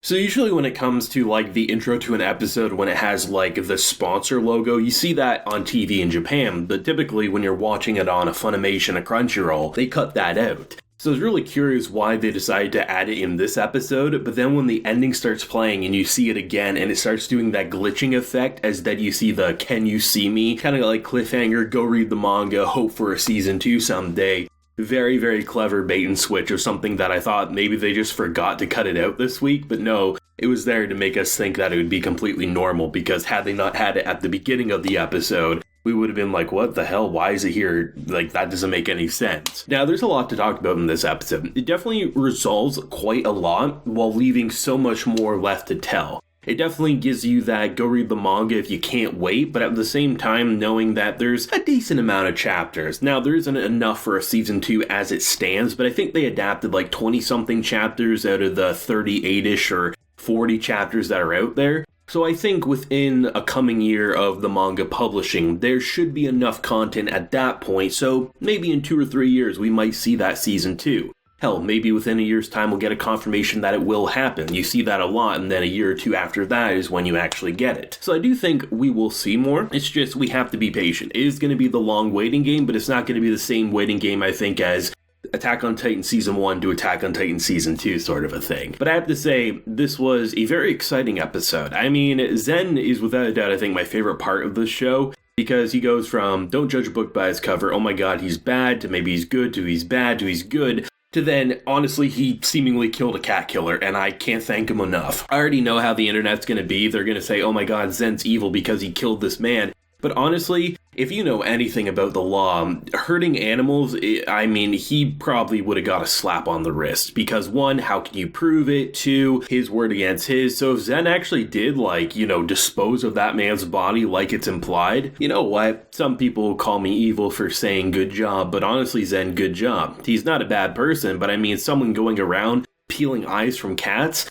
So usually when it comes to like the intro to an episode, when it has like the sponsor logo, you see that on TV in Japan, but typically when you're watching it on a Funimation, a Crunchyroll, they cut that out. So I was really curious why they decided to add it in this episode, but then when the ending starts playing and you see it again and it starts doing that glitching effect as then you see the "can you see me" kind of like cliffhanger, go read the manga, hope for a season 2 someday. Very, very clever bait and switch of something that I thought maybe they just forgot to cut it out this week, but no, it was there to make us think that it would be completely normal, because had they not had it at the beginning of the episode, we would have been like, what the hell, why is it here? Like, that doesn't make any sense. Now, there's a lot to talk about in this episode. It definitely resolves quite a lot while leaving so much more left to tell. It definitely gives you that go read the manga if you can't wait, but at the same time knowing that there's a decent amount of chapters. Now, there isn't enough for a season 2 as it stands, but I think they adapted like 20-something chapters out of the 38-ish or 40 chapters that are out there. So I think within a coming year of the manga publishing, there should be enough content at that point, so maybe in 2 or 3 years we might see that season 2. Hell, maybe within a year's time we'll get a confirmation that it will happen. You see that a lot, and then a year or 2 after that is when you actually get it. So I do think we will see more. It's just we have to be patient. It is going to be the long waiting game, but it's not going to be the same waiting game, I think, as Attack on Titan Season 1 to Attack on Titan Season 2 sort of a thing. But I have to say, this was a very exciting episode. I mean, Zen is without a doubt, I think, my favorite part of this show, because he goes from don't judge a book by its cover, oh my god, he's bad, to maybe he's good, to he's bad, to he's good, to then, honestly, he seemingly killed a cat killer, and I can't thank him enough. I already know how the internet's gonna be. They're gonna say, oh my god, Zen's evil because he killed this man. But honestly, if you know anything about the law, hurting animals, I mean, he probably would have got a slap on the wrist. Because 1, how can you prove it? 2, his word against his. So if Zen actually did, like, dispose of that man's body like it's implied, you know what? Some people call me evil for saying good job, but honestly, Zen, good job. He's not a bad person, but I mean, someone going around peeling eyes from cats,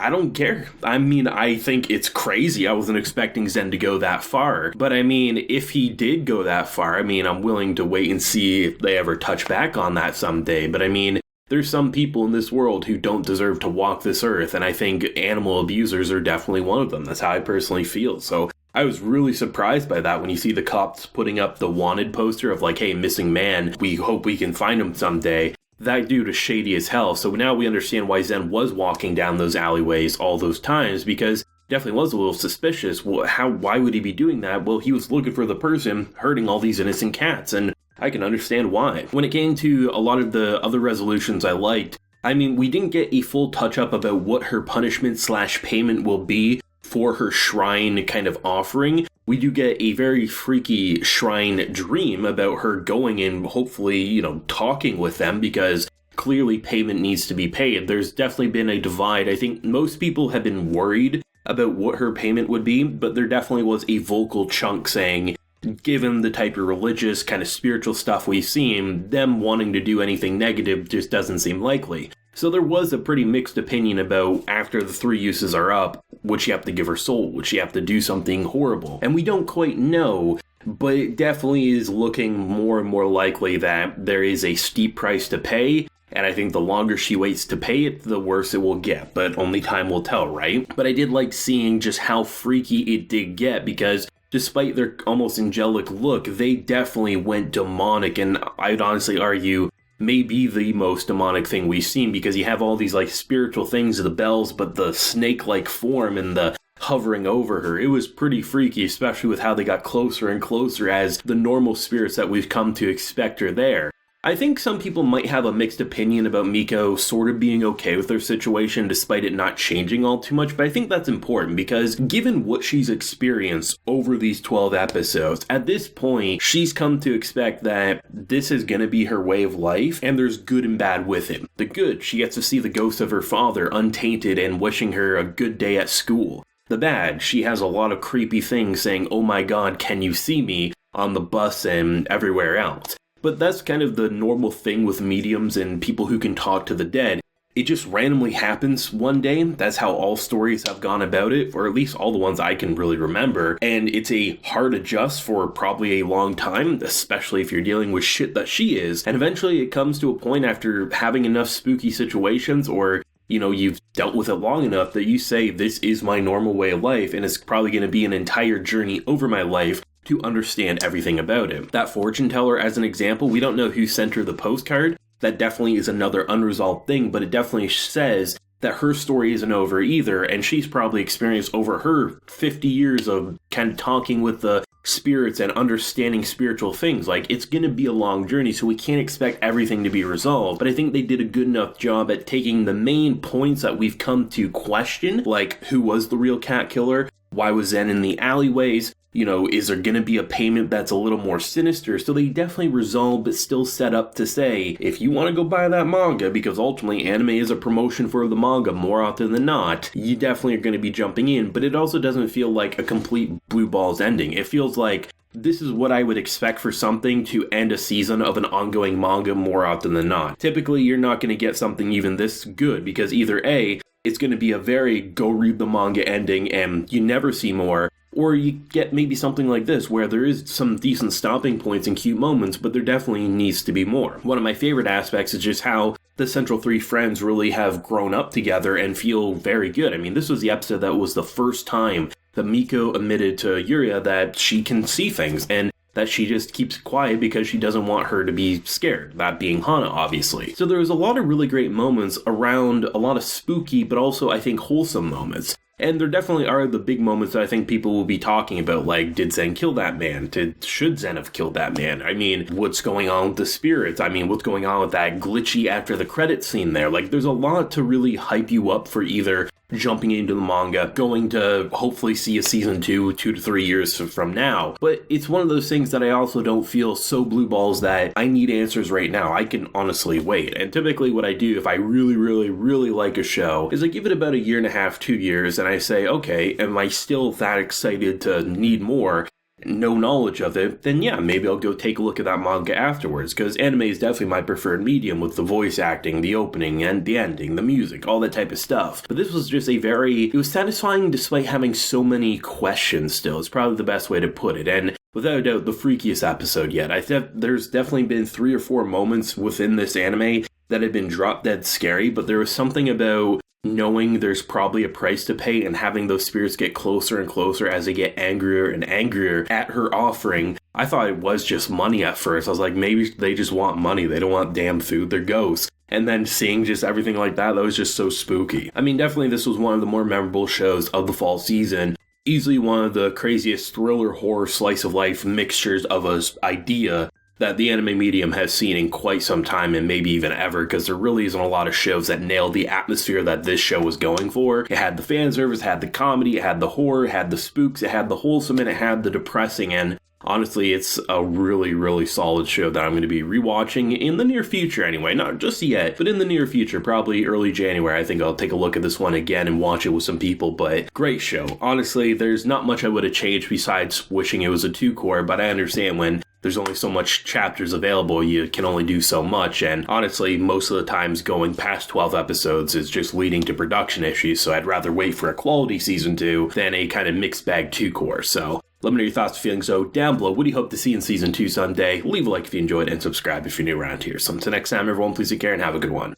I don't care. I mean, I think it's crazy. I wasn't expecting Zen to go that far. But I mean, if he did go that far, I mean, I'm willing to wait and see if they ever touch back on that someday. But I mean, there's some people in this world who don't deserve to walk this earth. And I think animal abusers are definitely one of them. That's how I personally feel. So I was really surprised by that when you see the cops putting up the wanted poster of like, hey, missing man, we hope we can find him someday. That dude is shady as hell, so now we understand why Zen was walking down those alleyways all those times, because definitely was a little suspicious. Why would he be doing that? Well, he was looking for the person hurting all these innocent cats, and I can understand why. When it came to a lot of the other resolutions I liked, I mean, we didn't get a full touch-up about what her punishment/payment will be for her shrine kind of offering. We do get a very freaky shrine dream about her going and hopefully, talking with them, because clearly payment needs to be paid. There's definitely been a divide. I think most people have been worried about what her payment would be, but there definitely was a vocal chunk saying, given the type of religious kind of spiritual stuff we've seen, them wanting to do anything negative just doesn't seem likely. So there was a pretty mixed opinion about, after the 3 uses are up, would she have to give her soul? Would she have to do something horrible? And we don't quite know, but it definitely is looking more and more likely that there is a steep price to pay, and I think the longer she waits to pay it, the worse it will get, but only time will tell, right? But I did like seeing just how freaky it did get, because despite their almost angelic look, they definitely went demonic, and I'd honestly argue may be the most demonic thing we've seen, because you have all these like spiritual things, the bells, but the snake-like form and the hovering over her. It was pretty freaky, especially with how they got closer and closer as the normal spirits that we've come to expect are there. I think some people might have a mixed opinion about Miko sort of being okay with their situation despite it not changing all too much, but I think that's important because given what she's experienced over these 12 episodes, at this point, she's come to expect that this is going to be her way of life, and there's good and bad with it. The good, she gets to see the ghost of her father untainted and wishing her a good day at school. The bad, she has a lot of creepy things saying, "Oh my god, can you see me?" on the bus and everywhere else. But that's kind of the normal thing with mediums and people who can talk to the dead. It just randomly happens one day. That's how all stories have gone about it, or at least all the ones I can really remember. And it's a hard adjust for probably a long time, especially if you're dealing with shit that she is. And eventually it comes to a point after having enough spooky situations or you've dealt with it long enough that you say, this is my normal way of life, and it's probably going to be an entire journey over my life to understand everything about it. That fortune teller, as an example, we don't know who sent her the postcard. That definitely is another unresolved thing, but it definitely says that her story isn't over either, and she's probably experienced over her 50 years of kind of talking with the spirits and understanding spiritual things. Like, it's going to be a long journey, so we can't expect everything to be resolved. But I think they did a good enough job at taking the main points that we've come to question, like who was the real cat killer, why was Zen in the alleyways, is there going to be a payment that's a little more sinister? So they definitely resolved, but still set up to say, if you want to go buy that manga, because ultimately anime is a promotion for the manga more often than not, you definitely are going to be jumping in. But it also doesn't feel like a complete blue balls ending. It feels like this is what I would expect for something to end a season of an ongoing manga more often than not. Typically, you're not going to get something even this good, because either A, it's going to be a very go read the manga ending and you never see more, or you get maybe something like this, where there is some decent stopping points and cute moments, but there definitely needs to be more. One of my favorite aspects is just how the central three friends really have grown up together and feel very good. I mean, this was the episode that was the first time that Miko admitted to Yuria that she can see things, and that she just keeps quiet because she doesn't want her to be scared, that being Hana, obviously. So there was a lot of really great moments around a lot of spooky, but also, I think, wholesome moments. And there definitely are the big moments that I think people will be talking about, like, did Zen kill that man? Should Zen have killed that man? I mean, what's going on with the spirits? I mean, what's going on with that glitchy after the credits scene there? Like, there's a lot to really hype you up for either jumping into the manga, going to hopefully see a season 2 to 3 years from now. But it's one of those things that I also don't feel so blue balls that I need answers right now. I can honestly wait. And typically what I do if I really, really, really like a show is I give it about a year and a half, 2 years, and I say, okay, am I still that excited to need more? No knowledge of it, then yeah, maybe I'll go take a look at that manga afterwards, because anime is definitely my preferred medium with the voice acting, the opening and the ending, the music, all that type of stuff. But this was just it was satisfying despite having so many questions still. It's probably the best way to put it, and without a doubt, the freakiest episode yet. There's definitely been 3 or 4 moments within this anime that had been drop dead scary, but there was something about knowing there's probably a price to pay and having those spirits get closer and closer as they get angrier and angrier at her offering. I thought it was just money at first. I was like, maybe they just want money. They don't want damn food. They're ghosts. And then seeing just everything like that was just so spooky. I mean, definitely this was one of the more memorable shows of the fall season. Easily one of the craziest thriller horror slice of life mixtures of an idea that the anime medium has seen in quite some time, and maybe even ever, because there really isn't a lot of shows that nailed the atmosphere that this show was going for. It had the fan service, it had the comedy, it had the horror, it had the spooks, it had the wholesome, and it had the depressing, and honestly, it's a really, really solid show that I'm going to be rewatching in the near future anyway. Not just yet, but in the near future, probably early January. I think I'll take a look at this one again and watch it with some people, but great show. Honestly, there's not much I would have changed besides wishing it was a 2-core, but I understand when there's only so much chapters available, you can only do so much, and honestly, most of the times going past 12 episodes is just leading to production issues, so I'd rather wait for a quality season 2 than a kind of mixed bag 2-core, so let me know your thoughts and feelings down below. What do you hope to see in season 2 someday? Leave a like if you enjoyed and subscribe if you're new around here. So until next time, everyone, please take care and have a good one.